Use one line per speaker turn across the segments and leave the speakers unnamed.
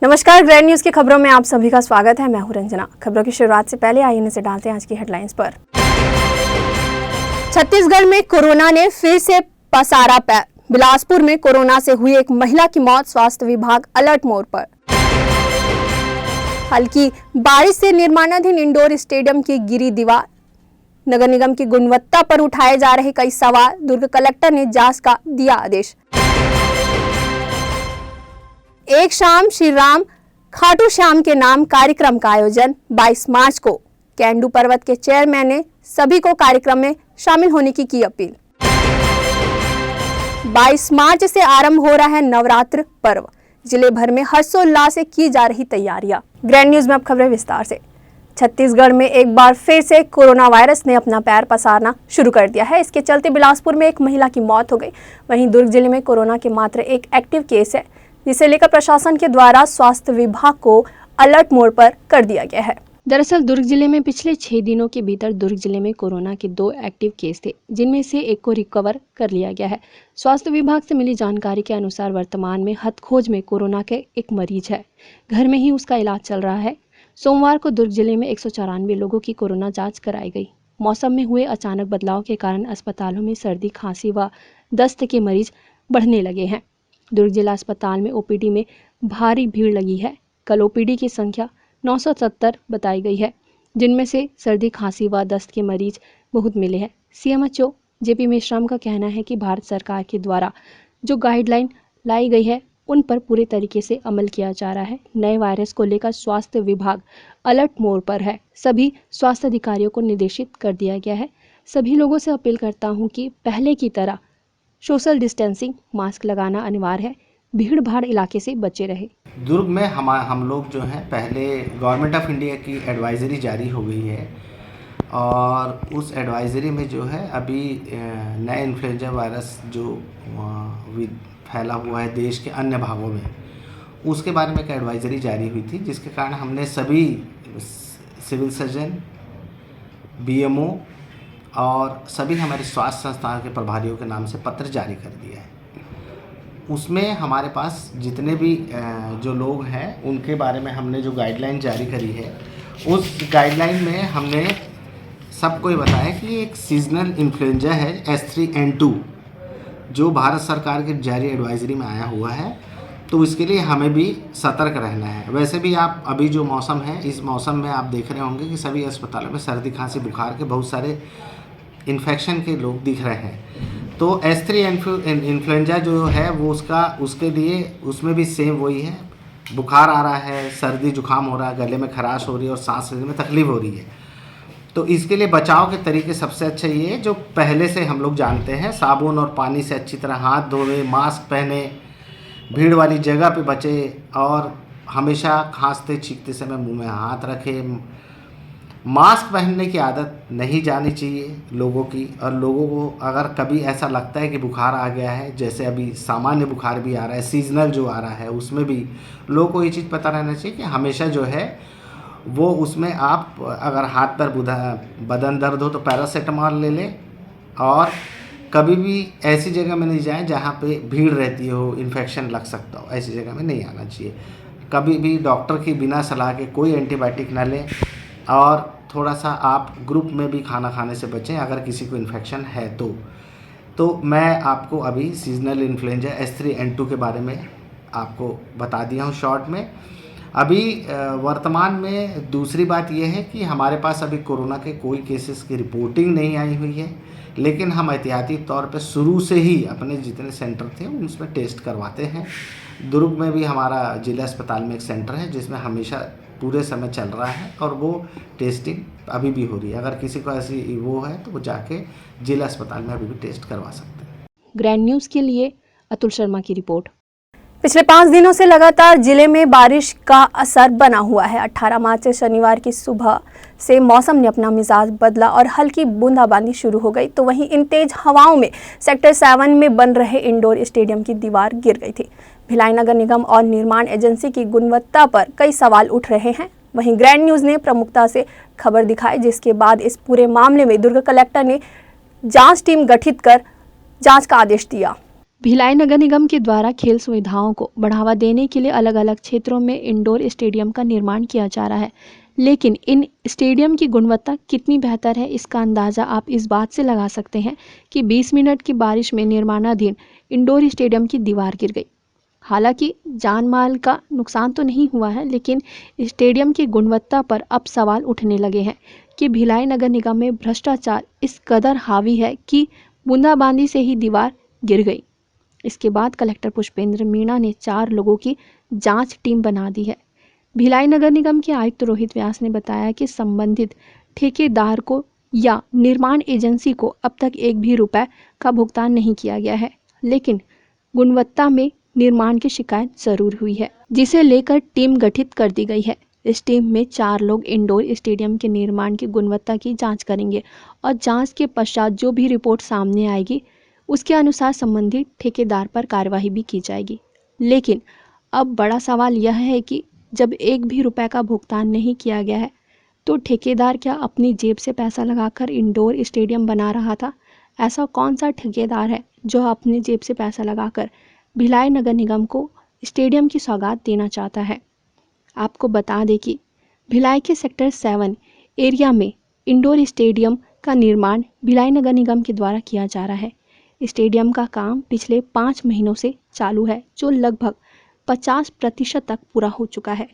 नमस्कार, grand news की खबरों में आप सभी का स्वागत है। मैं हूं रंजना। खबरों की शुरुआत से पहले आइए नजर डालते हैं आज की हेडलाइंस पर। छत्तीसगढ़ में कोरोना ने फिर से पसारा पैर। बिलासपुर में कोरोना से हुई एक महिला की मौत, स्वास्थ्य विभाग अलर्ट मोड पर। हल्की बारिश से निर्माणाधीन इंडोर स्टेडियम की गिरी दीवार। नगर निगम की गुणवत्ता पर उठाए जा रहे कई सवाल। दुर्ग कलेक्टर ने जांच का दिया आदेश। एक शाम श्री राम खाटू श्याम के नाम कार्यक्रम का आयोजन 22 मार्च को। कैंडू पर्वत के चेयरमैन ने सभी को कार्यक्रम में शामिल होने की अपील। 22 मार्च से आरंभ हो रहा है नवरात्र पर्व। जिले भर में हर्षोल्लास से की जा रही तैयारियां। ग्रैंड न्यूज में अब खबरें विस्तार से। छत्तीसगढ़ में एक बार फिर से कोरोना वायरस ने अपना पैर पसारना शुरू कर दिया है। इसके चलते बिलासपुर में एक महिला की मौत हो गई। वहीं दुर्ग जिले में कोरोना के मात्र एक एक्टिव केस है, जिसे लेकर प्रशासन के द्वारा स्वास्थ्य विभाग को अलर्ट मोड पर कर दिया गया है। दरअसल दुर्ग जिले में पिछले 6 दिनों के भीतर दुर्ग जिले में कोरोना के 2 एक्टिव केस थे, जिनमें से एक को रिकवर कर लिया गया है। स्वास्थ्य विभाग से मिली जानकारी के अनुसार वर्तमान में हथखोज में कोरोना के एक मरीज है। घर में ही उसका इलाज चल रहा है। सोमवार को दुर्ग जिले में 194 लोगों की कोरोना जाँच कराई गई। मौसम में हुए अचानक बदलाव के कारण अस्पतालों में सर्दी, खांसी व दस्त के मरीज बढ़ने लगे हैं। दुर्ग जिला अस्पताल में ओपीडी में भारी भीड़ लगी है। कल ओपीडी की संख्या 970 बताई गई है, जिनमें से सर्दी, खांसी व दस्त के मरीज बहुत मिले हैं। सीएमएचओ जेपी मेश्राम का कहना है कि भारत सरकार के द्वारा जो गाइडलाइन लाई गई है, उन पर पूरे तरीके से अमल किया जा रहा है। नए वायरस को लेकर स्वास्थ्य विभाग अलर्ट मोड पर है। सभी स्वास्थ्य अधिकारियों को निर्देशित कर दिया गया है। सभी लोगों से अपील करता हूँ कि पहले की तरह सोशल डिस्टेंसिंग, मास्क लगाना अनिवार्य है। भीड़ भाड़ इलाके से बचे रहे।
दुर्ग में हम लोग जो है, पहले गवर्नमेंट ऑफ इंडिया की एडवाइज़री जारी हो गई है और उस एडवाइज़री में जो है अभी नया इन्फ्लुएंजा वायरस जो फैला हुआ है देश के अन्य भागों में, उसके बारे में एक एडवाइज़री जारी हुई थी, जिसके कारण हमने सभी सिविल सर्जन, बीएमओ और सभी हमारे स्वास्थ्य संस्थान के प्रभारियों के नाम से पत्र जारी कर दिया है। उसमें हमारे पास जितने भी जो लोग हैं उनके बारे में हमने जो गाइडलाइन जारी करी है, उस गाइडलाइन में हमने सबको ये बताया कि एक सीजनल इन्फ्लुएंजा है H3N2, जो भारत सरकार के जारी एडवाइजरी में आया हुआ है, तो इसके लिए हमें भी सतर्क रहना है। वैसे भी आप अभी जो मौसम है, इस मौसम में आप देख रहे होंगे कि सभी अस्पतालों में सर्दी, खांसी, बुखार के बहुत सारे इन्फेक्शन के लोग दिख रहे हैं। तो H3N2 इन्फ्लुएंजा जो है वो उसके लिए उसमें भी सेम वही है। बुखार आ रहा है, सर्दी जुकाम हो रहा है, गले में खराश हो रही है और सांस लेने में तकलीफ हो रही है। तो इसके लिए बचाव के तरीके सबसे अच्छे ये जो पहले से हम लोग जानते हैं, साबुन और पानी से अच्छी तरह हाथ धोवे, मास्क पहने, भीड़ वाली जगह पे बचे और हमेशा खांसते छींकते समय मुंह में हाथ रखें। मास्क पहनने की आदत नहीं जानी चाहिए लोगों की। और लोगों को अगर कभी ऐसा लगता है कि बुखार आ गया है, जैसे अभी सामान्य बुखार भी आ रहा है, सीजनल जो आ रहा है, उसमें भी लोगों को ये चीज़ पता रहना चाहिए कि हमेशा जो है वो उसमें आप अगर हाथ पर बदन दर्द हो तो पैरासीटामोल ले लें और कभी भी ऐसी जगह में नहीं जाएं जहाँ पे भीड़ रहती हो, इन्फेक्शन लग सकता हो, ऐसी जगह में नहीं आना चाहिए। कभी भी डॉक्टर की बिना सलाह के कोई एंटीबायोटिक ना लें और थोड़ा सा आप ग्रुप में भी खाना खाने से बचें अगर किसी को इन्फेक्शन है तो मैं आपको अभी सीजनल इन्फ्लुएंजा H3N2 के बारे में आपको बता दिया हूँ शॉर्ट में। अभी वर्तमान में दूसरी बात यह है कि हमारे पास अभी कोरोना के कोई केसेस की रिपोर्टिंग नहीं आई हुई है, लेकिन हम एहतियाती तौर पे शुरू से ही अपने जितने सेंटर थे उसमें टेस्ट करवाते हैं। दुर्ग में भी हमारा जिला अस्पताल में एक सेंटर है जिसमें हमेशा पूरे समय चल रहा है और वो टेस्टिंग अभी भी हो रही है। अगर किसी को ऐसी वो है तो वो जाके जिला अस्पताल में अभी भी टेस्ट करवा सकते हैं।
ग्रैंड न्यूज के लिए अतुल शर्मा की रिपोर्ट। पिछले 5 दिनों से लगातार जिले में बारिश का असर बना हुआ है। 18 मार्च से शनिवार की सुबह से मौसम ने अपना मिजाज बदला और हल्की बूंदाबांदी शुरू हो गई। तो वहीं इन तेज हवाओं में सेक्टर 7 में बन रहे इंडोर स्टेडियम की दीवार गिर गई थी। भिलाई नगर निगम और निर्माण एजेंसी की गुणवत्ता पर कई सवाल उठ रहे हैं। वहीं ग्रैंड न्यूज ने प्रमुखता से खबर दिखाई, जिसके बाद इस पूरे मामले में दुर्ग कलेक्टर ने जांच टीम गठित कर जांच का आदेश दिया। भिलाई नगर निगम के द्वारा खेल सुविधाओं को बढ़ावा देने के लिए अलग अलग क्षेत्रों में इंडोर स्टेडियम का निर्माण किया जा रहा है, लेकिन इन स्टेडियम की गुणवत्ता कितनी बेहतर है इसका अंदाज़ा आप इस बात से लगा सकते हैं कि 20 मिनट की बारिश में निर्माणाधीन इंडोर स्टेडियम की दीवार गिर गई। हालांकि जान माल का नुकसान तो नहीं हुआ है, लेकिन स्टेडियम की गुणवत्ता पर अब सवाल उठने लगे हैं कि भिलाई नगर निगम में भ्रष्टाचार इस कदर हावी है कि बूंदाबांदी से ही दीवार गिर गई। इसके बाद कलेक्टर पुष्पेंद्र मीणा ने 4 लोगों की जांच टीम बना दी है। भिलाई नगर निगम के आयुक्त रोहित व्यास ने बताया कि संबंधित ठेकेदार को या निर्माण एजेंसी को अब तक एक भी रुपए का भुगतान नहीं किया गया है, लेकिन गुणवत्ता में निर्माण की शिकायत जरूर हुई है, जिसे लेकर टीम गठित कर दी गई है। इस टीम में 4 लोग इंडोर स्टेडियम के निर्माण की गुणवत्ता की जांच करेंगे और जांच के पश्चात जो भी रिपोर्ट सामने आएगी उसके अनुसार संबंधित ठेकेदार पर कार्रवाई भी की जाएगी। लेकिन अब बड़ा सवाल यह है कि जब एक भी रुपए का भुगतान नहीं किया गया है तो ठेकेदार क्या अपनी जेब से पैसा लगाकर इंडोर स्टेडियम बना रहा था? ऐसा कौन सा ठेकेदार है जो अपनी जेब से पैसा लगाकर भिलाई नगर निगम को स्टेडियम की सौगात देना चाहता है? आपको बता दें कि भिलाई के सेक्टर 7 एरिया में इंडोर स्टेडियम का निर्माण भिलाई नगर निगम के द्वारा किया जा रहा है। स्टेडियम का काम पिछले 5 महीनों से चालू है, जो लगभग 50% तक पूरा हो चुका है।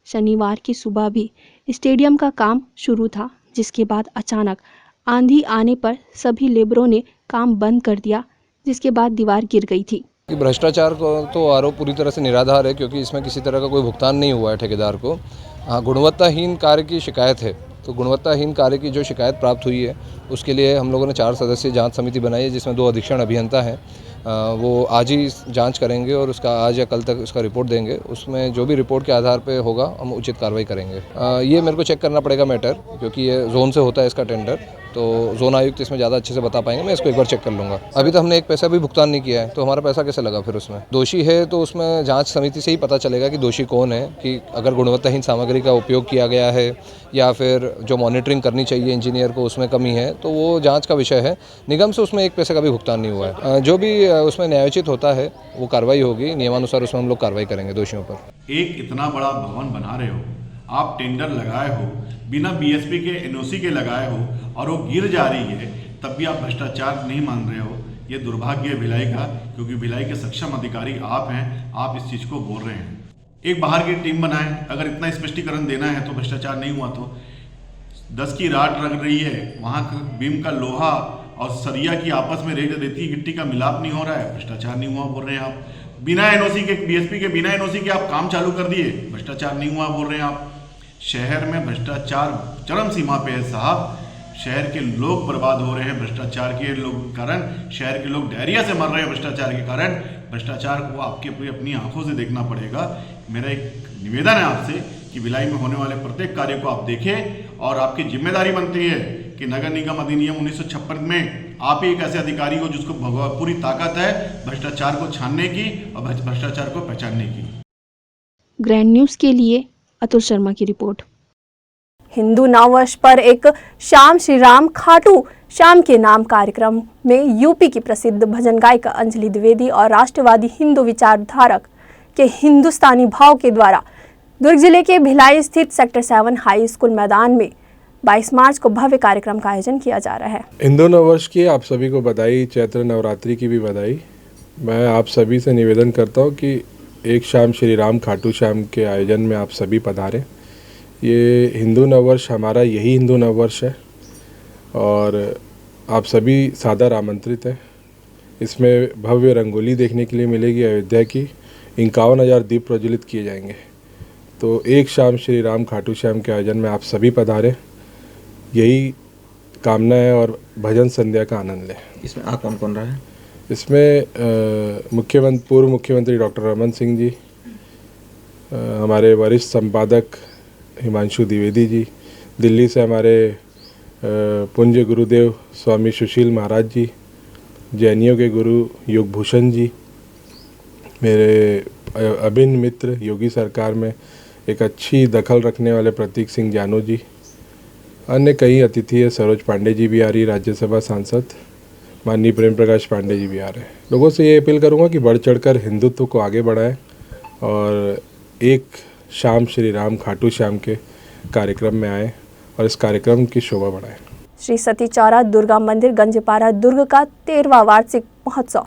शनिवार की सुबह भी स्टेडियम का काम शुरू था, जिसके बाद अचानक आंधी आने पर सभी लेबरों ने काम बंद कर दिया, जिसके बाद दीवार गिर गई थी।
कि भ्रष्टाचार को तो आरोप पूरी तरह से निराधार है, क्योंकि इसमें किसी तरह का कोई भुगतान नहीं हुआ है ठेकेदार को। हाँ, गुणवत्ताहीन कार्य की शिकायत है, तो गुणवत्ताहीन कार्य की जो शिकायत प्राप्त हुई है उसके लिए हम लोगों ने 4 सदस्यीय जांच समिति बनाई है, जिसमें 2 अधीक्षण अभियंता हैं। वो आज ही जांच करेंगे और उसका आज या कल तक उसका रिपोर्ट देंगे। उसमें जो भी रिपोर्ट के आधार पे होगा हम उचित कार्रवाई करेंगे। ये मेरे को चेक करना पड़ेगा मैटर, क्योंकि ये जोन से होता है इसका टेंडर, तो जोन आयुक्त इसमें ज़्यादा अच्छे से बता पाएंगे। मैं इसको एक बार चेक कर लूँगा। अभी तो हमने एक पैसा भी भुगतान नहीं किया है, तो हमारा पैसा कैसे लगा फिर उसमें? दोषी है तो उसमें जांच समिति से ही पता चलेगा कि दोषी कौन है, कि अगर गुणवत्ताहीन सामग्री का उपयोग किया गया है या फिर जो मॉनिटरिंग करनी चाहिए इंजीनियर को उसमें कमी है, तो वो जांच का विषय है। निगम से उसमें एक पैसे का भी भुगतान नहीं हुआ है। जो भी उसमें न्यायोचित होता है वो कार्रवाई होगी, नियमानुसार उसमें हम लोग कार्रवाई करेंगे दोषियों पर।
एक इतना बड़ा भवन बना रहे हो, आप टेंडर लगाए हो, बिना बीएसपी के एनओसी के लगाए हो और वो गिर जा रही है, तब भी आप भ्रष्टाचार नहीं मान रहे हो। ये दुर्भाग्य है भिलाई का, क्योंकि भिलाई के सक्षम अधिकारी आप हैं, आप इस चीज़ को बोल रहे हैं। एक बाहर की टीम बनाएं, अगर इतना स्पष्टीकरण देना है तो भ्रष्टाचार नहीं हुआ तो 10 की राट लग रही है, वहाँ बीम का लोहा और सरिया की आपस में रेती गिट्टी का मिलाप नहीं हो रहा है, भ्रष्टाचार नहीं हुआ बोल रहे हैं आप। बिना एनओसी के, बीएसपी के बिना एनओसी के आप काम चालू कर दिए, भ्रष्टाचार नहीं हुआ बोल रहे हैं आप। शहर में भ्रष्टाचार चरम सीमा पे है साहब। शहर के लोग बर्बाद हो रहे हैं भ्रष्टाचार के कारण, शहर के लोग डायरिया से मर रहे हैं भ्रष्टाचार के कारण। भ्रष्टाचार को आपके अपनी आंखों से देखना पड़ेगा। मेरा एक निवेदन है आपसे कि भिलाई में होने वाले प्रत्येक कार्य को आप देखें, और आपकी जिम्मेदारी बनती है कि नगर निगम अधिनियम 1956 में आप ही एक ऐसे अधिकारी हो जिसको पूरी ताकत है भ्रष्टाचार को छानने की और भ्रष्टाचार को पहचानने की।
ग्रैंड न्यूज़ के लिए अतुल शर्मा की रिपोर्ट। हिंदू नववर्ष पर एक श्याम श्री राम खाटू श्याम के नाम कार्यक्रम में यूपी की प्रसिद्ध भजन गायिका अंजलि द्विवेदी और राष्ट्रवादी हिंदू विचारधारक के हिंदुस्तानी भाव के द्वारा दुर्ग जिले के भिलाई स्थित सेक्टर 7 हाई स्कूल मैदान में 22 मार्च को भव्य कार्यक्रम का आयोजन किया जा रहा है।
हिंदू नववर्ष की आप सभी को बधाई, चैत्र नवरात्रि की भी बधाई। मैं आप सभी से निवेदन करता हूँ कि एक श्याम श्री राम खाटू श्याम के आयोजन में आप सभी पधारें। ये हिंदू नववर्ष हमारा यही हिंदू नववर्ष है और आप सभी सादर आमंत्रित हैं। इसमें भव्य रंगोली देखने के लिए मिलेगी। अयोध्या की 51,000 दीप प्रज्वलित किए जाएंगे। तो एक श्याम श्री राम खाटू श्याम के आयोजन में आप सभी पधारें, यही कामना है और भजन संध्या का आनंद लें।
इसमें आप कौन कौन रहा है?
इसमें पूर्व मुख्यमंत्री डॉक्टर रमन सिंह जी, हमारे वरिष्ठ संपादक हिमांशु द्विवेदी जी, दिल्ली से हमारे पूज्य गुरुदेव स्वामी सुशील महाराज जी, जैनियों के गुरु युगभूषण जी, मेरे अभिन्न मित्र योगी सरकार में एक अच्छी दखल रखने वाले प्रतीक सिंह जानू जी, अन्य कई अतिथि है, सरोज पांडे जी भी आ रही, राज्यसभा सांसद, माननीय प्रेम प्रकाश पांडे जी भी आ रहे हैं। लोगों से ये अपील करूँगा कि बढ़ चढ़कर हिंदुत्व को आगे बढ़ाएं और एक शाम श्री राम खाटू श्याम के कार्यक्रम में आएँ और इस कार्यक्रम की शोभा बढ़ाएं।
श्री सती चौरा दुर्गा मंदिर गंजपारा दुर्ग का 13वां वार्षिक महोत्सव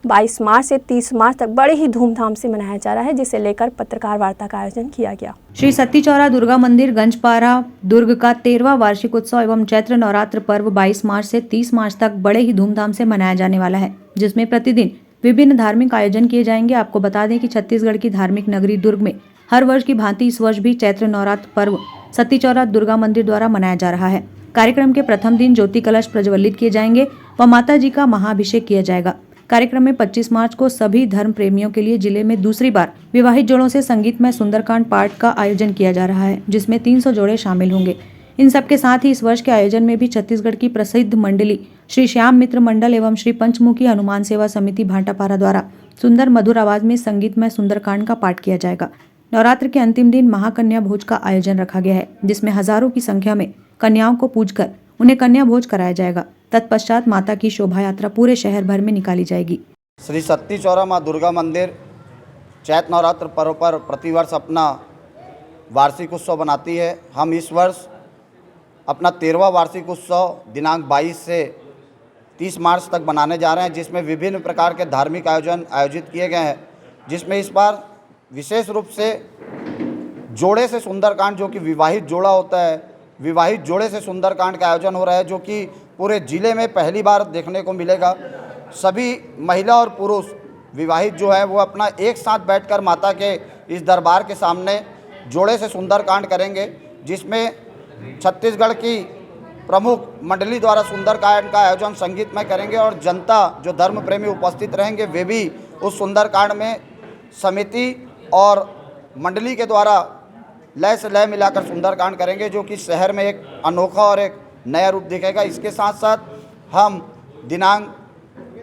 22 मार्च से 30 मार्च तक बड़े ही धूमधाम से मनाया जा रहा है, जिसे लेकर पत्रकार वार्ता का आयोजन किया गया।
श्री सती चौरा दुर्गा मंदिर गंजपारा दुर्ग का 13वां वार्षिक उत्सव एवं चैत्र नवरात्र पर्व 22 मार्च से 30 मार्च तक बड़े ही धूमधाम से मनाया जाने वाला है, जिसमें प्रतिदिन विभिन्न धार्मिक आयोजन किए जाएंगे। आपको बता दें कि छत्तीसगढ़ की धार्मिक नगरी दुर्ग में हर वर्ष की भांति इस वर्ष भी चैत्र नवरात्र पर्व सती चौरा दुर्गा मंदिर द्वारा मनाया जा रहा है। कार्यक्रम के प्रथम दिन ज्योति कलश प्रज्वलित किए जाएंगे व माता जी का महाअभिषेक किया जाएगा। कार्यक्रम में 25 मार्च को सभी धर्म प्रेमियों के लिए जिले में दूसरी बार विवाहित जोड़ों से संगीतमय सुंदरकांड पाठ का आयोजन किया जा रहा है, जिसमें 300 जोड़े शामिल होंगे। इन सब के साथ ही इस वर्ष के आयोजन में भी छत्तीसगढ़ की प्रसिद्ध मंडली श्री श्याम मित्र मंडल एवं श्री पंचमुखी हनुमान सेवा समिति भाटापारा द्वारा सुंदर मधुर आवाज में संगीतमय सुंदरकांड का पाठ किया जाएगा। नवरात्र के अंतिम दिन महाकन्या भोज का आयोजन रखा गया है, जिसमें हजारों की संख्या में कन्याओं को पूजकर उन्हें कन्या भोज कराया जाएगा। तत्पश्चात माता की शोभा यात्रा पूरे शहर भर में निकाली जाएगी।
श्री सती चौरा माँ दुर्गा मंदिर चैत्र नवरात्र पर्व पर प्रतिवर्ष अपना वार्षिक उत्सव बनाती है। हम इस वर्ष अपना 13वां वार्षिक उत्सव दिनांक 22 से 30 मार्च तक बनाने जा रहे हैं, जिसमें विभिन्न प्रकार के धार्मिक आयोजन आयोजित किए गए हैं, जिसमें इस बार विशेष रूप से जोड़े से सुंदरकांड, जो कि विवाहित जोड़ा होता है, विवाहित जोड़े से सुंदरकांड का आयोजन हो रहा है, जो कि पूरे ज़िले में पहली बार देखने को मिलेगा। सभी महिला और पुरुष विवाहित जो है वो अपना एक साथ बैठकर माता के इस दरबार के सामने जोड़े से सुंदरकांड करेंगे, जिसमें छत्तीसगढ़ की प्रमुख मंडली द्वारा सुंदरकांड का आयोजन संगीतमय करेंगे और जनता जो धर्म प्रेमी उपस्थित रहेंगे वे भी उस सुंदरकांड में समिति और मंडली के द्वारा लय से लय मिलाकर सुंदरकांड करेंगे, जो कि शहर में एक अनोखा और एक नया रूप दिखेगा। इसके साथ साथ हम दिनांक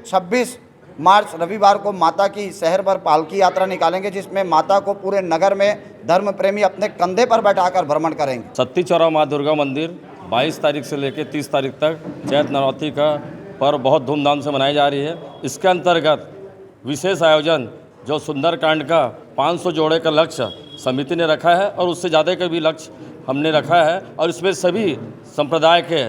26 मार्च रविवार को माता की शहर भर पालकी यात्रा निकालेंगे, जिसमें माता को पूरे नगर में धर्म प्रेमी अपने कंधे पर बैठाकर भ्रमण करेंगे।
सती चौरा माँ दुर्गा मंदिर 22 तारीख से लेकर 30 तारीख तक चैत्र नवरात्रि का पर्व बहुत धूमधाम से मनाई जा रही है। इसके अंतर्गत विशेष आयोजन जो सुंदरकांड का 500 जोड़े का लक्ष्य समिति ने रखा है और उससे ज़्यादा का भी लक्ष्य हमने रखा है, और इसमें सभी संप्रदाय के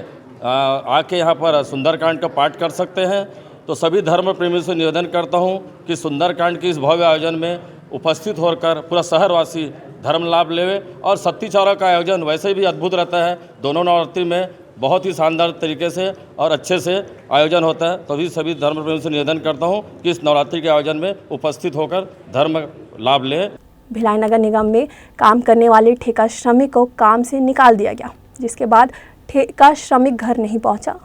आके यहाँ पर सुंदरकांड का पाठ कर सकते हैं। तो सभी धर्म प्रेमियों से निवेदन करता हूँ कि सुंदरकांड के इस भव्य आयोजन में उपस्थित होकर पूरा शहरवासी धर्म लाभ लेवे। और सती चौरा का आयोजन वैसे भी अद्भुत रहता है, दोनों नवरात्रि में बहुत ही शानदार तरीके से और अच्छे से आयोजन होता है। तो सभी धर्म प्रेमियों से निवेदन करता हूँ कि इस नवरात्रि के आयोजन में उपस्थित होकर धर्म लाभ लें।
भिलाई नगर निगम में काम करने वाले ठेका श्रमिक को काम से निकाल दिया गया, जिसके बाद ठेका श्रमिक घर नहीं पहुंचा।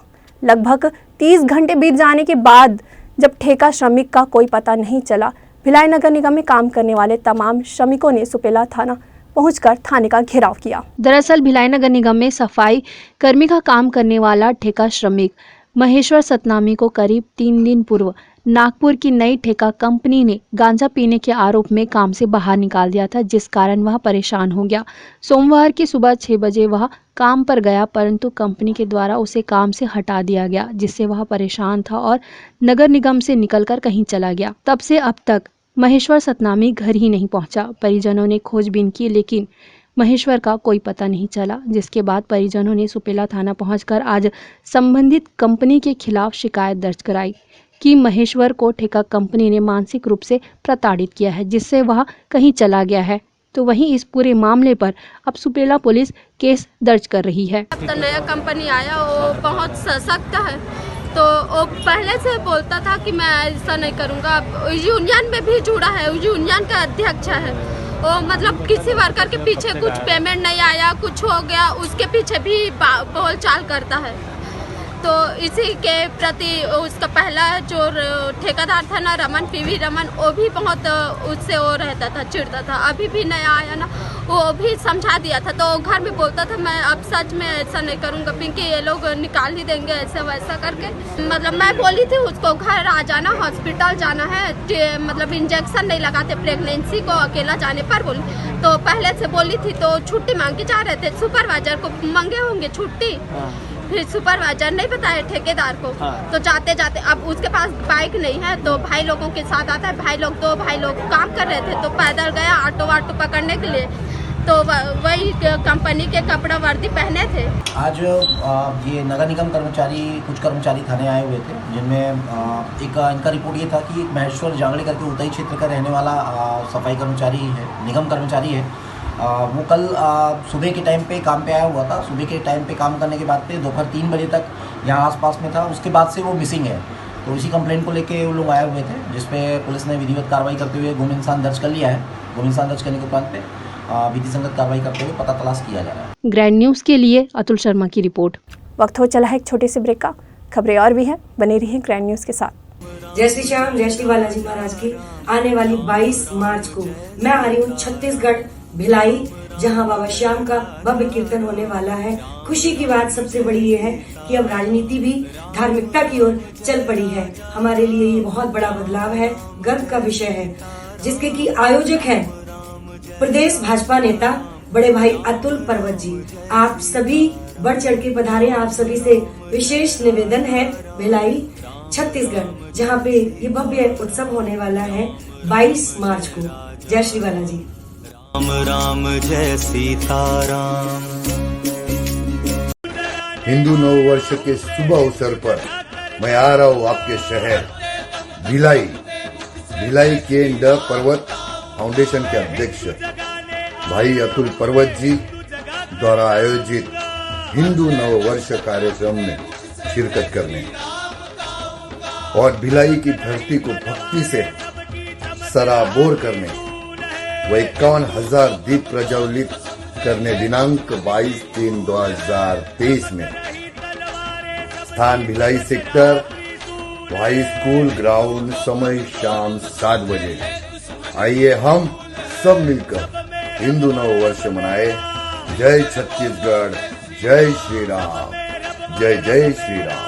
लगभग 30 घंटे बीत जाने के बाद जब ठेका श्रमिक का कोई पता नहीं चला, भिलाई नगर निगम में काम करने वाले तमाम श्रमिकों ने सुपेला थाना पहुंचकर थाने का घेराव किया। दरअसल भिलाई नगर निगम में सफाई कर्मी का काम करने वाला ठेका श्रमिक महेश्वर सतनामी को करीब 3 दिन पूर्व नागपुर की नई ठेका कंपनी ने गांजा पीने के आरोप में काम से बाहर निकाल दिया था, जिस कारण वह परेशान हो गया। सोमवार की सुबह 6 बजे वह काम पर गया, परंतु कंपनी के द्वारा उसे काम से हटा दिया गया, जिससे वह परेशान था और नगर निगम से निकलकर कहीं चला गया। तब से अब तक महेश्वर सतनामी घर ही नहीं पहुंचा। परिजनों ने खोजबीन की, लेकिन महेश्वर का कोई पता नहीं चला, जिसके बाद परिजनों ने सुपेला थाना पहुंचकर आज संबंधित कंपनी के खिलाफ शिकायत दर्ज कराई कि महेश्वर को ठेका कंपनी ने मानसिक रूप से प्रताड़ित किया है, जिससे वह कहीं चला गया है। तो वहीं इस पूरे मामले पर अब सुपेला पुलिस केस दर्ज कर रही है।
अब तो नया कंपनी आया, वो बहुत सशक्त है, तो वो पहले से बोलता था कि मैं ऐसा नहीं करूँगा। यूनियन में भी जुड़ा है, यूनियन का अध्यक्ष है वो, मतलब किसी वर्कर के पीछे कुछ पेमेंट नहीं आया, कुछ हो गया, उसके पीछे भी बोलचाल करता है। तो इसी के प्रति उसका पहला जो ठेकेदार था ना, रमन पीवी रमन, वो भी बहुत उससे वो रहता था, चिढ़ता था। अभी भी नया आया ना, वो भी समझा दिया था, तो घर में बोलता था मैं अब सच में ऐसा नहीं करूँगा, पिंकी ये लोग निकाल ही देंगे ऐसा वैसा करके। मतलब मैं बोली थी उसको घर आ जाना, हॉस्पिटल जाना है, मतलब इंजेक्शन नहीं लगाते प्रेगनेंसी को अकेला जाने पर बोली, तो पहले से बोली थी। तो छुट्टी मांग के जा रहे थे, सुपरवाइजर को मांगे होंगे छुट्टी, फिर सुपरवाइजर नहीं बताया ठेकेदार को। तो जाते जाते अब उसके पास बाइक नहीं है तो भाई लोगों के साथ आता है। दो भाई लोग काम कर रहे थे तो पैदल गया ऑटो वाटो पकड़ने के लिए, तो वही कंपनी के कपड़ा वर्दी पहने थे।
आज ये नगर निगम कुछ कर्मचारी थाने आए हुए थे, जिनमें एक इनका रिपोर्ट ये था कि एक महेश्वर जांगड़े करके उतई क्षेत्र का रहने वाला सफाई कर्मचारी है, निगम कर्मचारी है। वो कल सुबह के टाइम पे काम पे आया हुआ था। सुबह के टाइम पे काम करने के बाद पे दोपहर 3 बजे तक यहाँ आसपास में था। उसके बाद से वो मिसिंग है। तो इसी कंप्लेंट को लेके वो लोग आए हुए थे, जिसपे पुलिस ने विधिवत कार्रवाई करते हुए गुम इंसान दर्ज कर लिया है। गुम इंसान दर्ज करने के उपरांत पे विधि संगत कार्रवाई करते हुए पता तलाश किया जा रहा है।
ग्रैंड न्यूज़ के लिए अतुल शर्मा की रिपोर्ट। वक्त हो चला है एक छोटे से ब्रेक का। खबरें और भी हैं, बने रहिए ग्रैंड न्यूज़ के साथ।
जय श्री श्याम, जय श्री बालाजी महाराज की। आने वाली 22 मार्च को मैं आ रही हूँ छत्तीसगढ़ भिलाई, जहाँ बाबा श्याम का भव्य कीर्तन होने वाला है। खुशी की बात सबसे बड़ी ये है कि अब राजनीति भी धार्मिकता की ओर चल पड़ी है। हमारे लिए ये बहुत बड़ा बदलाव है, गर्व का विषय है, जिसके की आयोजक है प्रदेश भाजपा नेता बड़े भाई अतुल पर्वत जी। आप सभी बढ़ चढ़ के पधारे। आप सभी से विशेष निवेदन है, भिलाई छत्तीसगढ़, जहाँ पे ये भव्य उत्सव होने वाला है 22 मार्च को। जय श्री बालाजी।
राम राम जय सीताराम।
हिंदू नववर्ष के शुभ अवसर पर मैं आ रहा हूँ आपके शहर भिलाई। भिलाई के द पर्वत फाउंडेशन के अध्यक्ष भाई अतुल पर्वत जी द्वारा आयोजित हिंदू नववर्ष कार्यक्रम में शिरकत करने और भिलाई की धरती को भक्ति से सराबोर करने व 51,000 दीप प्रज्वलित करने दिनांक 22/3/2023 में स्थान Bhilai sector high school ground, समय शाम 7 बजे। आइए हम सब मिलकर हिंदू नव वर्ष मनाए। जय छत्तीसगढ़, जय श्री राम, जय जय श्री राम।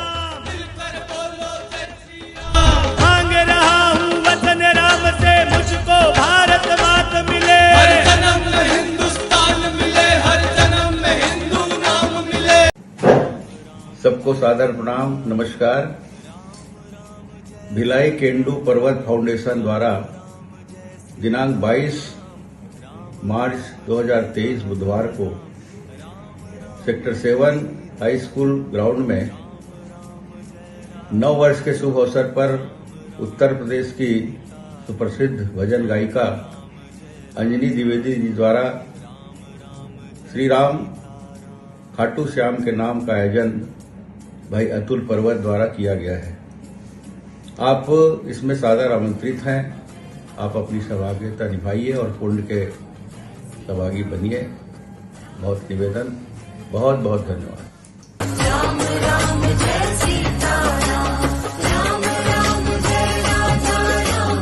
मांग रहा हूँ वतन राम से मुझको भारत मात मिले, हर जन्म में हिंदुस्तान मिले, हर जन्म में हिंदू नाम मिले।
सबको सादर प्रणाम, नमस्कार। भिलाई केंडू पर्वत फाउंडेशन द्वारा दिनांक 22 मार्च 2023 बुधवार को सेक्टर 7 हाई स्कूल ग्राउंड में नव वर्ष के शुभ अवसर पर उत्तर प्रदेश की सुप्रसिद्ध भजन गायिका अंजनी द्विवेदी जी द्वारा श्री राम खाटू श्याम के नाम का आयोजन भाई अतुल पर्वत द्वारा किया गया है। आप इसमें सादर आमंत्रित हैं। आप अपनी सहभागिता निभाइए और पुण्य के सहभागी बनिए। बहुत निवेदन, बहुत बहुत धन्यवाद।
राम राम जय सीताराम, राम राम जय राजा राम,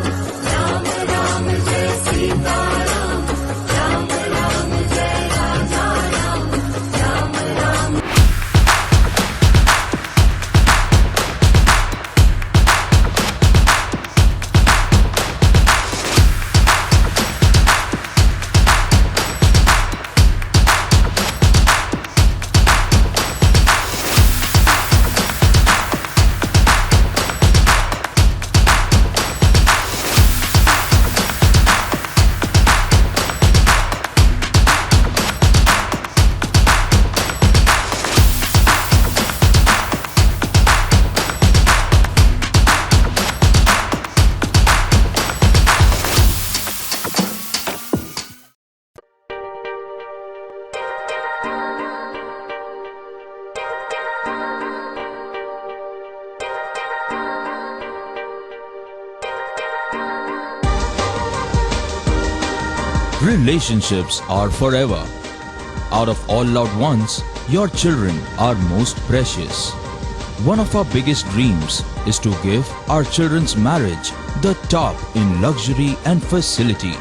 राम राम जय सीताराम, राम राम जय राजा Ram, Ram Ram.
Relationships are forever. Out of all loved ones, your children are most precious. One of our biggest dreams is to give our children's marriage the top in luxury and facility.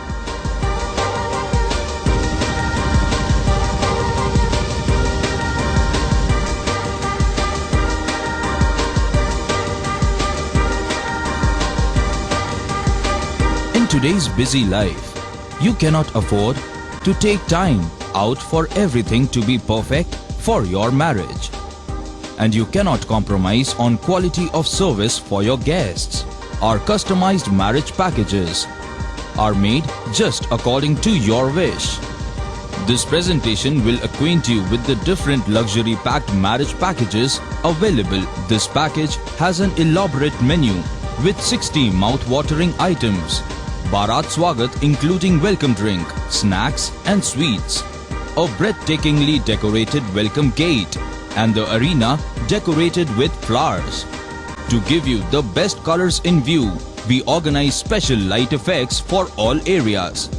In today's busy life, you cannot afford to take time out for everything to be perfect for your marriage. and you cannot compromise on quality of service for your guests. Our customized marriage packages are made just according to your wish. This presentation will acquaint you with the different luxury packed marriage packages available. This package has an elaborate menu with 60 mouth-watering items. Bharat Swagat including welcome drink, snacks and sweets. A breathtakingly decorated welcome gate and the arena decorated with flowers. To give you the best colors in view, we organize special light effects for all areas.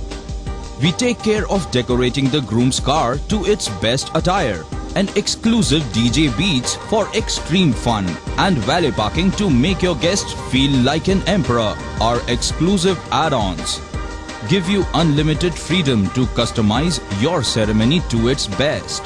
We take care of decorating the groom's car to its best attire and exclusive DJ beats for extreme fun and valet parking to make your guests feel like an emperor. Our exclusive add-ons give you unlimited freedom to customize your ceremony to its best.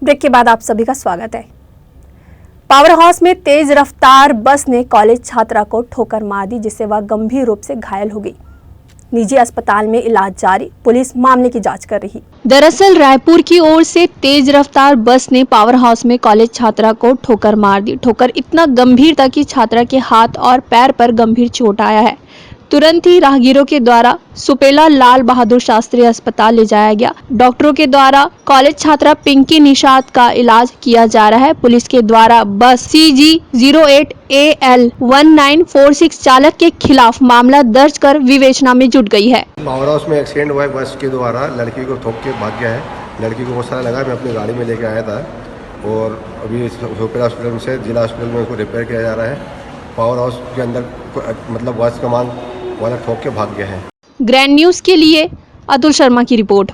Break के बाद आप सभी का स्वागत है। Power house में तेज रफ्तार बस ने कॉलेज छात्रा को ठोकर मार दी, जिससे वह गंभीर रूप से घायल हो गई। निजी अस्पताल में इलाज जारी, पुलिस मामले की जांच कर रही। दरअसल रायपुर की ओर से तेज रफ्तार बस ने पावर हाउस में कॉलेज छात्रा को ठोकर मार दी। ठोकर इतना गंभीर था कि छात्रा के हाथ और पैर पर गंभीर चोट आया है। तुरंत ही राहगीरों के द्वारा सुपेला लाल बहादुर शास्त्री अस्पताल ले जाया गया। डॉक्टरों के द्वारा कॉलेज छात्रा पिंकी निषाद का इलाज किया जा रहा है। पुलिस के द्वारा बस CG08AL1946 चालक के खिलाफ मामला दर्ज कर विवेचना में जुट गई है।
पावर हाउस में एक्सीडेंट हुआ है, बस के द्वारा लड़की को ठोक के भाग गया है। लड़की को बहुत सारा लगा, मैं अपनी गाड़ी में लेके आया था और अभी सुपेला हॉस्पिटल से जिला हॉस्पिटल में उसको रिपेयर किया जा रहा है। पावर हाउस के अंदर मतलब बस कमान वाला ठोक के भाग गया है।
ग्रैंड न्यूज के लिए अतुल शर्मा की रिपोर्ट।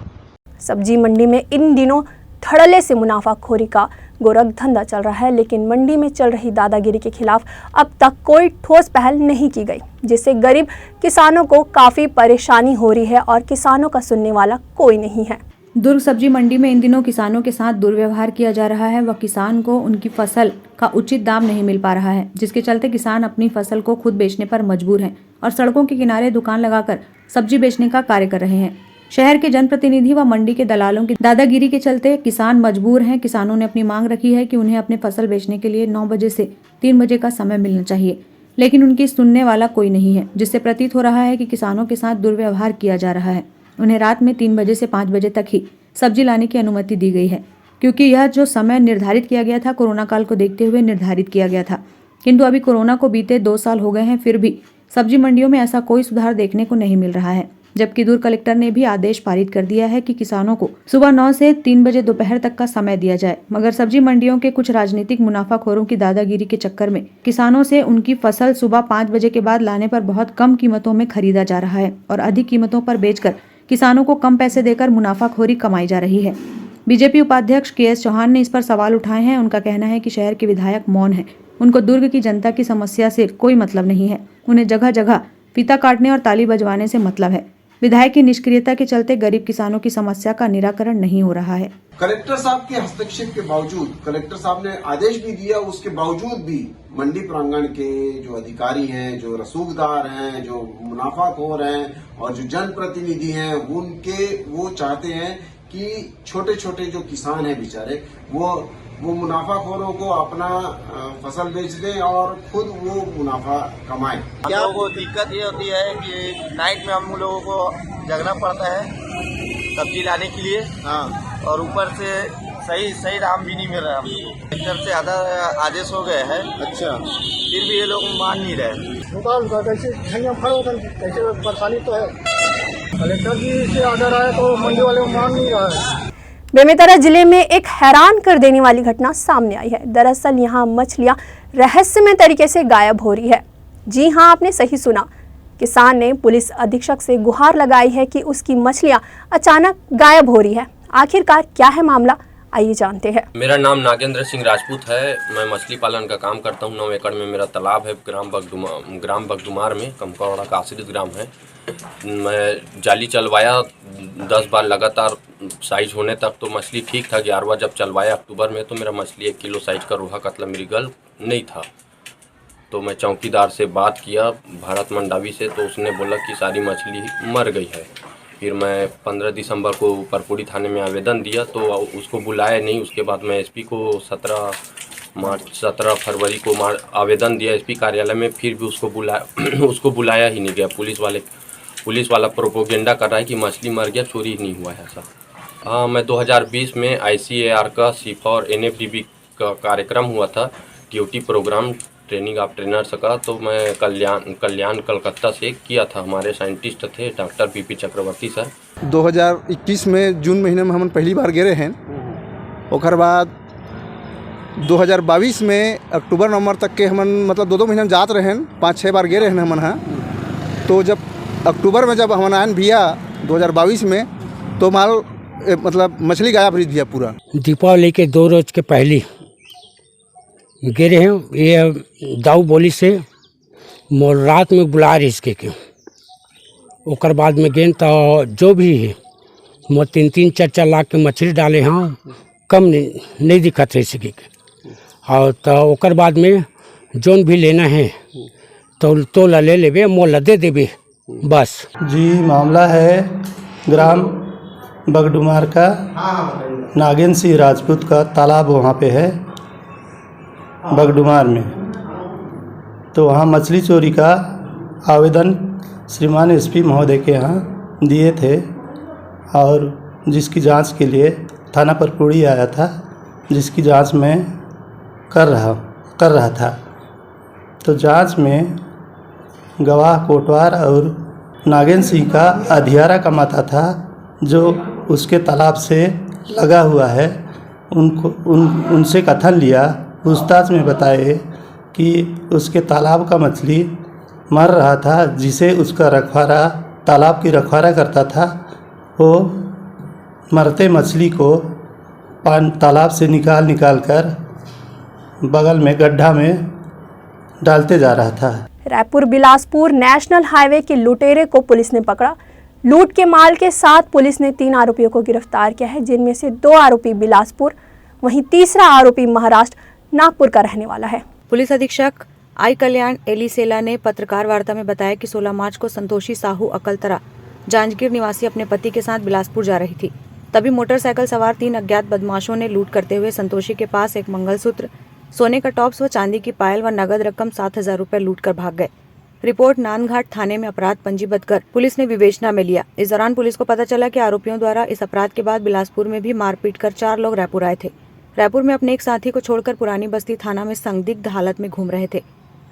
सब्जी मंडी में इन दिनों धड़ल्ले से मुनाफाखोरी का गोरख धंधा चल रहा है, लेकिन मंडी में चल रही दादागिरी के खिलाफ अब तक कोई ठोस पहल नहीं की गई, जिससे गरीब किसानों को काफी परेशानी हो रही है और किसानों का सुनने वाला कोई नहीं है।
दुर्ग सब्जी मंडी में इन दिनों किसानों के साथ दुर्व्यवहार किया जा रहा है व किसान को उनकी फसल का उचित दाम नहीं मिल पा रहा है, जिसके चलते किसान अपनी फसल को खुद बेचने पर मजबूर हैं और सड़कों के किनारे दुकान लगाकर सब्जी बेचने का कार्य कर रहे हैं। शहर के जनप्रतिनिधि व मंडी के दलालों की दादागिरी के चलते किसान मजबूर हैं। किसानों ने अपनी मांग रखी है कि उन्हें अपने फसल बेचने के लिए 9 बजे से 3 बजे का समय मिलना चाहिए, लेकिन उनकी सुनने वाला कोई नहीं है, जिससे प्रतीत हो रहा है कि किसानों के साथ दुर्व्यवहार किया जा रहा है। उन्हें रात में 3 बजे से 5 बजे तक ही सब्जी लाने की अनुमति दी गई है, क्योंकि यह जो समय निर्धारित किया गया था कोरोना काल को देखते हुए निर्धारित किया गया था। किंतु अभी कोरोना को बीते 2 साल हो गए हैं, फिर भी सब्जी मंडियों में ऐसा कोई सुधार देखने को नहीं मिल रहा है। जबकि दुर्ग कलेक्टर ने भी आदेश पारित कर दिया है कि किसानों को सुबह 9 से 3 बजे दोपहर तक का समय दिया जाए, मगर सब्जी मंडियों के कुछ राजनीतिक मुनाफाखोरों की दादागिरी के चक्कर में किसानों से उनकी फसल सुबह 5 बजे के बाद लाने पर बहुत कम कीमतों में खरीदा जा रहा है और अधिक कीमतों पर बेचकर किसानों को कम पैसे देकर मुनाफाखोरी कमाई जा रही है। बीजेपी उपाध्यक्ष KS चौहान ने इस पर सवाल उठाए हैं। उनका कहना है कि शहर के विधायक मौन है, उनको दुर्ग की जनता की समस्या से कोई मतलब नहीं है। उन्हें जगह जगह फीता काटने और ताली बजवाने से मतलब है। विधायक की निष्क्रियता के चलते गरीब किसानों की समस्या का निराकरण नहीं हो रहा है।
कलेक्टर साहब के हस्तक्षेप के बावजूद, कलेक्टर साहब ने आदेश भी दिया, उसके बावजूद भी मंडी प्रांगण के जो अधिकारी हैं, जो रसूखदार हैं, जो मुनाफाखोर हैं और जो जनप्रतिनिधि हैं, वो चाहते हैं कि छोटे छोटे जो किसान हैं बेचारे वो वो मुनाफाखोरों को अपना फसल बेच दें और खुद वो मुनाफा कमाएं।
क्या वो दिक्कत ये होती है कि नाइट में हम लोगों को जगना पड़ता है सब्जी लाने के लिए। हाँ, और ऊपर से सही दाम भी नहीं मिल रहा हमको। कलेक्टर से आदेश हो गए हैं। अच्छा, फिर भी ये लोग मान नहीं रहे।
दुकान का कैसे कैसे परेशानी तो है। कलेक्टर जी से आर्डर आया तो मंडी वाले मान नहीं रहा है।
बेमेतरा जिले में एक हैरान कर देने वाली घटना सामने आई है। दरअसल यहाँ मछलियाँ रहस्यमय तरीके से गायब हो रही है। जी हाँ, आपने सही सुना। किसान ने पुलिस अधीक्षक से गुहार लगाई है कि उसकी मछलियाँ अचानक गायब हो रही है। आखिरकार क्या है मामला, आइए जानते हैं।
मेरा नाम नागेंद्र सिंह राजपूत है। मैं मछली पालन का काम करता हूँ। 9 एकड़ में मेरा तालाब है ग्राम बगडुमार में, कमकौड़ा का आश्रित ग्राम है। मैं जाली चलवाया 10 बार लगातार साइज होने तक तो मछली ठीक था। 11वां जब चलवाया अक्टूबर में तो मेरा मछली 1 किलो साइज का रोहा कतला मृगल नहीं था। तो मैं चौकीदार से बात किया, भारत मंडावी से, तो उसने बोला कि सारी मछली मर गई है। फिर मैं 15 दिसंबर को परपुड़ी थाने में आवेदन दिया तो उसको बुलाया नहीं। उसके बाद मैं एसपी को 17 फरवरी को आवेदन दिया एसपी कार्यालय में, फिर भी उसको बुलाया ही नहीं गया। पुलिस वाला प्रोपोगेंडा कर रहा है कि मछली मर गया, चोरी नहीं हुआ है ऐसा। हाँ, मैं 2020 में ICAR का सिफा और NFDB का कार्यक्रम हुआ था, duty programme training of trainers का। तो मैं कल्याण कलकत्ता से किया था। हमारे साइंटिस्ट थे डॉक्टर PP चक्रवर्ती सर।
2021 में जून महीने में हम पहली बार गिरे हैं। ओकर बाद 2022 में अक्टूबर नवंबर तक के हम मतलब 2 महीने जात रहे हैं, 5-6 बार गिरे हैं हम। हाँ, तो जब अक्टूबर में जब हम आन भैया 2022 में तो माल मतलब मछली गायब रही भैया पूरा।
दीपावली के 2 रोज के पहले गिरे हैं। ये दाऊ बोली से मोल रात में बुला रही इसके क्यों। ओकर बाद में गेंद तो जो भी है मोल 3-4 लाख के मछली डाले हैं, कम नहीं दिखत है इसके। और तो ओकर बाद में जोन भी लेना है तो ले लेबे, मोल दे देबे बस।
जी, मामला है ग्राम बगडुमार का नागेंद्र सिंह राजपूत का तालाब वहाँ पे है बगडुमार में। तो वहाँ मछली चोरी का आवेदन श्रीमान SP महोदय के यहाँ दिए थे और जिसकी जांच के लिए थाना परपुड़ी आया था, जिसकी जांच में कर रहा था। तो जांच में गवाह कोटवार और नागेंद्र सिंह का अधियारा का माता था जो उसके तालाब से लगा हुआ है। उनसे कथन लिया, पूछताछ में बताए कि उसके तालाब का मछली मर रहा था, जिसे उसका रखवारा तालाब की रखवारा करता था। वो मरते मछली को तालाब से निकाल कर बगल में गड्ढा में डालते जा रहा था।
रायपुर बिलासपुर नेशनल हाईवे के लुटेरे को पुलिस ने पकड़ा। लूट के माल के साथ पुलिस ने 3 आरोपियों को गिरफ्तार किया है, जिनमें से 2 आरोपी बिलासपुर, वहीं तीसरा आरोपी महाराष्ट्र नागपुर का रहने वाला है।
पुलिस अधीक्षक आई कल्याण एलिसेला ने पत्रकार वार्ता में बताया कि 16 मार्च को संतोषी साहू अकलतरा जांजगीर निवासी अपने पति के साथ बिलासपुर जा रही थी। तभी मोटरसाइकिल सवार 3 अज्ञात बदमाशों ने लूट करते हुए संतोषी के पास एक मंगलसूत्र, सोने का टॉप्स व चांदी की पायल व नगद रकम 7,000 रुपए लूट कर भाग गए। रिपोर्ट नानघाट थाने में अपराध पंजीबद्ध कर पुलिस ने विवेचना में लिया। इस दौरान पुलिस को पता चला कि आरोपियों द्वारा इस अपराध के बाद बिलासपुर में भी मारपीट कर 4 लोग रायपुर आए थे। रायपुर में अपने एक साथी को छोड़कर पुरानी बस्ती थाना में संदिग्ध हालत में घूम रहे थे।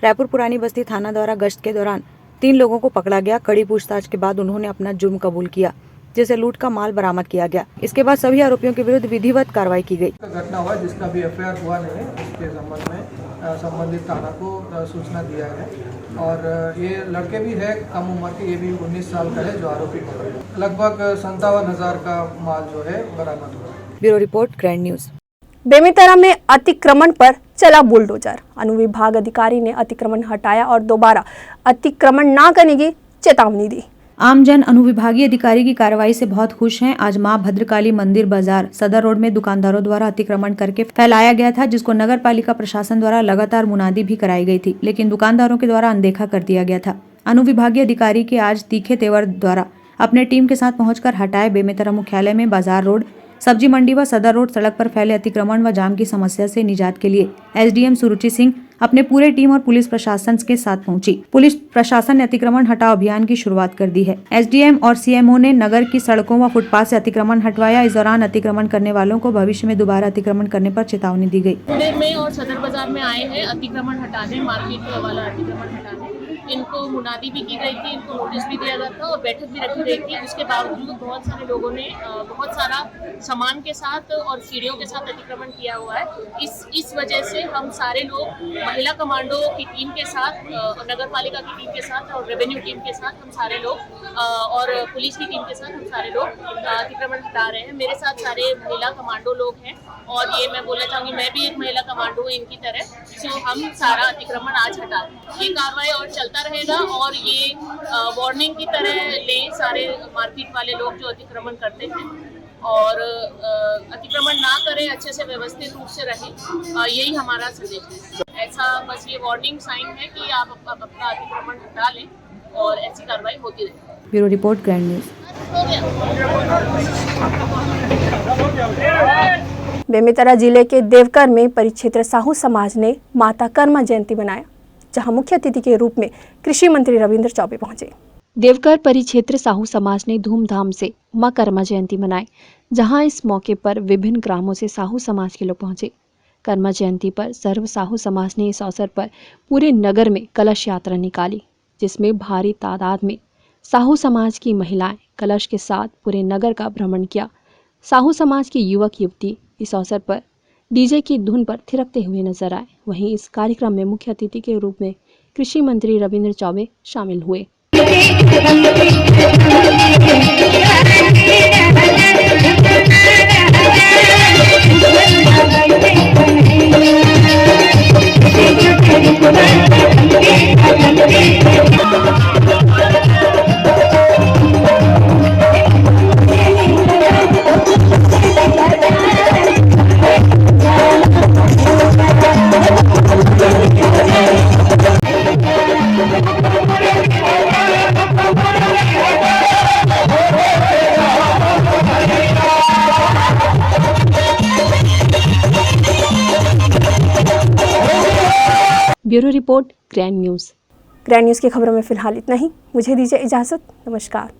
रायपुर पुरानी बस्ती थाना द्वारा गश्त के दौरान 3 लोगों को पकड़ा गया। कड़ी पूछताछ के बाद उन्होंने अपना जुर्म कबूल किया, जिसे लूट का माल बरामद किया गया। इसके बाद सभी आरोपियों के विरुद्ध विधिवत कार्रवाई की गई।
घटना हुआ जिसका भी FIR हुआ नहीं है, इसके संबंध में संबंधित थाना को सूचना दिया है। और ये लड़के भी है कम उम्र के, ये भी 19 साल का है जो आरोपी पकड़े। लगभग 57,000 का माल जो है बरामद हुआ।
Bureau report, grand news.
Bemetara में अतिक्रमण पर चला बुलडोजर। अनुविभाग अधिकारी ने अतिक्रमण हटाया और दोबारा अतिक्रमण न करने की चेतावनी दी।
आमजन अनुविभागीय अधिकारी की कार्रवाई से बहुत खुश हैं। आज मां भद्रकाली मंदिर बाजार सदर रोड में दुकानदारों द्वारा अतिक्रमण करके फैलाया गया था, जिसको नगर पालिका प्रशासन द्वारा लगातार मुनादी भी कराई गई थी, लेकिन दुकानदारों के द्वारा अनदेखा कर दिया गया था। अनुविभागीय अधिकारी के आज तीखे तेवर द्वारा अपने टीम के साथ पहुंचकर हटाए बेमेतरा मुख्यालय में बाजार रोड सब्जी मंडी व सदर रोड सड़क पर फैले अतिक्रमण व जाम की समस्या से निजात के लिए एसडीएम सुरुचि सिंह अपने पूरे टीम और पुलिस प्रशासन के साथ पहुंची। पुलिस प्रशासन ने अतिक्रमण हटाओ अभियान की शुरुआत कर दी है। एसडीएम और सीएमओ ने नगर की सड़कों व फुटपाथ से अतिक्रमण हटवाया। इस दौरान अतिक्रमण करने वालों को भविष्य में दोबारा अतिक्रमण करने पर चेतावनी दी गई।
पुणे में और सदर बाजार में आए हैं अतिक्रमण हटाने, मार्केट वाला अतिक्रमण हटाने। इनको मुनादी भी की गई थी, इनको नोटिस भी दिया गया था और बैठक भी रखी गई थी। उसके बावजूद बहुत सारे लोगों ने बहुत सारा सामान के साथ और सीढ़ियों के साथ अतिक्रमण किया हुआ है। इस वजह से हम सारे लोग महिला कमांडो की टीम के साथ, नगर पालिका की टीम के साथ और रेवेन्यू टीम के साथ हम सारे लोग और पुलिस की टीम के साथ हम सारे लोग अतिक्रमण हटा रहे हैं। मेरे साथ सारे महिला कमांडो लोग हैं और ये मैं बोलना चाहूँगी, मैं भी एक महिला कमांडो हूँ इनकी तरह। सो हम सारा अतिक्रमण आज हटा रहे हैं। ये कार्रवाई और चलता रहेगा और ये वार्निंग की तरह ले सारे मार्केट वाले लोग जो अतिक्रमण करते हैं और अतिक्रमण ना करें, अच्छे से व्यवस्थित रूप से रहें, यही हमारा संदेश है। ऐसा बस ये वार्निंग साइन है कि आप अपना अतिक्रमण हटा लें और ऐसी कार्रवाई होती रहे।
Bureau report, grand news.
Bemetara जिले के देवकर में परिक्षेत्र साहू समाज ने माता कर्मा जयंती मनाया, जहां मुख्य अतिथि के रूप में कृषि मंत्री रविंद्र चौबे पहुंचे। देवकर परिक्षेत्र साहू समाज ने धूमधाम से मां कर्मा जयंती मनाई, जहां इस मौके पर विभिन्न ग्रामों से साहू समाज के लोग पहुंचे। कर्मा जयंती पर सर्व साहू समाज ने इस अवसर पर पूरे नगर में कलश यात्रा निकाली, जिसमें भारी तादाद में साहू समाज की महिलाएं कलश के साथ पूरे नगर का भ्रमण किया। साहू समाज के युवक युवती इस अवसर पर डीजे की धुन पर थिरकते हुए नजर आए। वहीं इस कार्यक्रम में मुख्य अतिथि के रूप में कृषि मंत्री रविंद्र चौबे शामिल हुए। Bureau report, grand news. Grand news की खबरों में फिलहाल इतना ही। मुझे दीजिए इजाज़त। नमस्कार।